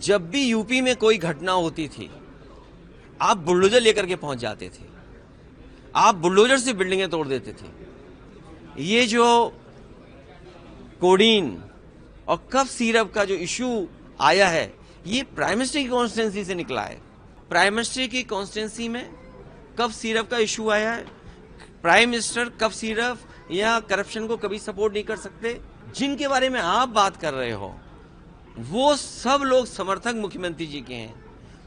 जब भी यूपी में कोई घटना होती थी, आप बुलडोजर लेकर के पहुंच जाते थे। आप बुलडोजर से बिल्डिंगें तोड़ देते थे। ये जो कोडीन और कफ सिरप का जो इशू आया है, ये प्राइम मिनिस्टर की कॉन्स्टिट्यूंसी से निकला है। प्राइम मिनिस्टर की कॉन्स्टिट्यूंसी में कफ सिरप का इशू आया है। प्राइम मिनिस्टर कफ सिरप या करप्शन को कभी सपोर्ट नहीं कर सकते। जिनके बारे में आप बात कर रहे हो, वो सब लोग समर्थक मुख्यमंत्री जी के हैं।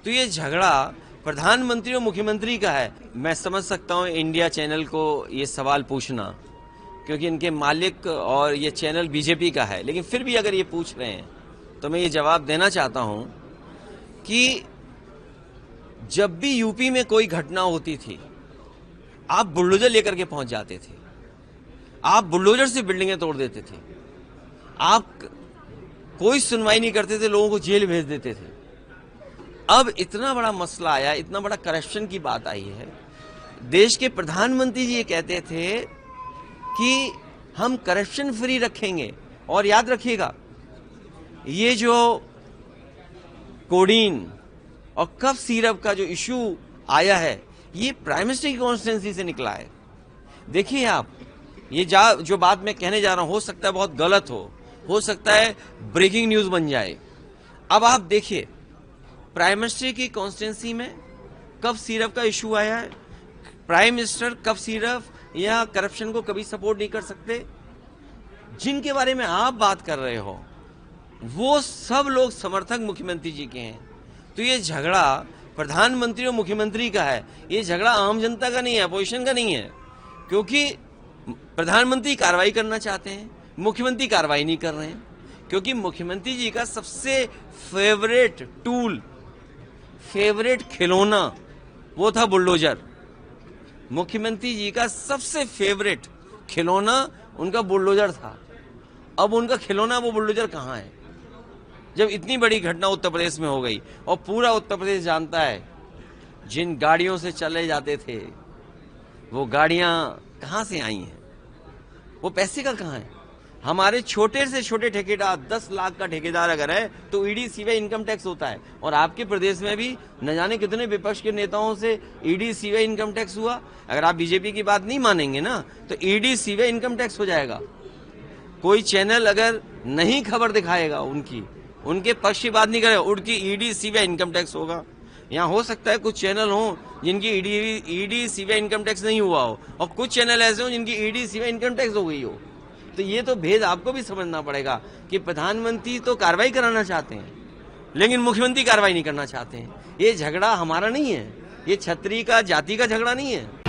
तो ये झगड़ा प्रधानमंत्री और मुख्यमंत्री का है। मैं समझ सकता हूं इंडिया चैनल को ये सवाल पूछना, क्योंकि इनके मालिक और ये चैनल बीजेपी का है, लेकिन फिर भी अगर ये पूछ रहे हैं तो मैं ये जवाब देना चाहता हूं कि जब भी यूपी में कोई घटना होती थी, आप बुलडोजर लेकर के पहुंच जाते थे। आप बुलडोजर से बिल्डिंगें तोड़ देते थे। आप कोई सुनवाई नहीं करते थे, लोगों को जेल भेज देते थे। अब इतना बड़ा मसला आया, इतना बड़ा करप्शन की बात आई है। देश के प्रधानमंत्री जी ये कहते थे कि हम करप्शन फ्री रखेंगे। और याद रखिएगा, ये जो कोडीन और कफ सिरप का जो इशू आया है, ये प्राइम मिनिस्टर की कॉन्स्टिट्यूंसी से निकला है। देखिए आप, ये जो बात मैं कहने जा रहा हूं, हो सकता है बहुत गलत हो सकता है ब्रेकिंग न्यूज बन जाए। अब आप देखिए, प्राइम मिनिस्टर की कॉन्स्टिट्यूंसी में कफ सिरप का इशू आया है। प्राइम मिनिस्टर कफ सिरप या करप्शन को कभी सपोर्ट नहीं कर सकते। जिनके बारे में आप बात कर रहे हो, वो सब लोग समर्थक मुख्यमंत्री जी के हैं। तो ये झगड़ा प्रधानमंत्री और मुख्यमंत्री का है। ये झगड़ा आम जनता का नहीं है, अपोजिशन का नहीं है। क्योंकि प्रधानमंत्री कार्रवाई करना चाहते हैं, मुख्यमंत्री कार्रवाई नहीं कर रहे हैं। क्योंकि मुख्यमंत्री जी का सबसे फेवरेट टूल, फेवरेट खिलौना, वो था बुलडोजर। मुख्यमंत्री जी का सबसे फेवरेट खिलौना उनका बुलडोजर था। अब उनका खिलौना वो बुलडोजर कहां है? जब इतनी बड़ी घटना उत्तर प्रदेश में हो गई, और पूरा उत्तर प्रदेश जानता है, जिन गाड़ियों से चले जाते थे, वो गाड़ियां कहां से आई हैं? वो पैसे का कहां है? हमारे छोटे से छोटे ठेकेदार, 10 लाख का ठेकेदार अगर है तो ईडी सीबीआई इनकम टैक्स होता है। और आपके प्रदेश में भी न जाने कितने विपक्ष के नेताओं से ईडी सीबीआई इनकम टैक्स हुआ। अगर आप बीजेपी की बात नहीं मानेंगे ना, तो ईडी सीबीआई इनकम टैक्स हो जाएगा। कोई चैनल अगर नहीं खबर दिखाएगा, उनके पक्ष की बात नहीं करेगा, उनकी ईडी सीबीआई इनकम टैक्स होगा। यहाँ हो सकता है कुछ चैनल हो जिनकी ईडी सीबीआई इनकम टैक्स नहीं हुआ हो, और कुछ चैनल ऐसे हो जिनकी ईडी सीबीआई इनकम टैक्स हो गई हो। तो ये तो भेद आपको भी समझना पड़ेगा कि प्रधानमंत्री तो कार्रवाई कराना चाहते हैं, लेकिन मुख्यमंत्री कार्रवाई नहीं करना चाहते हैं। ये झगड़ा हमारा नहीं है, ये छत्री का, जाति का झगड़ा नहीं है।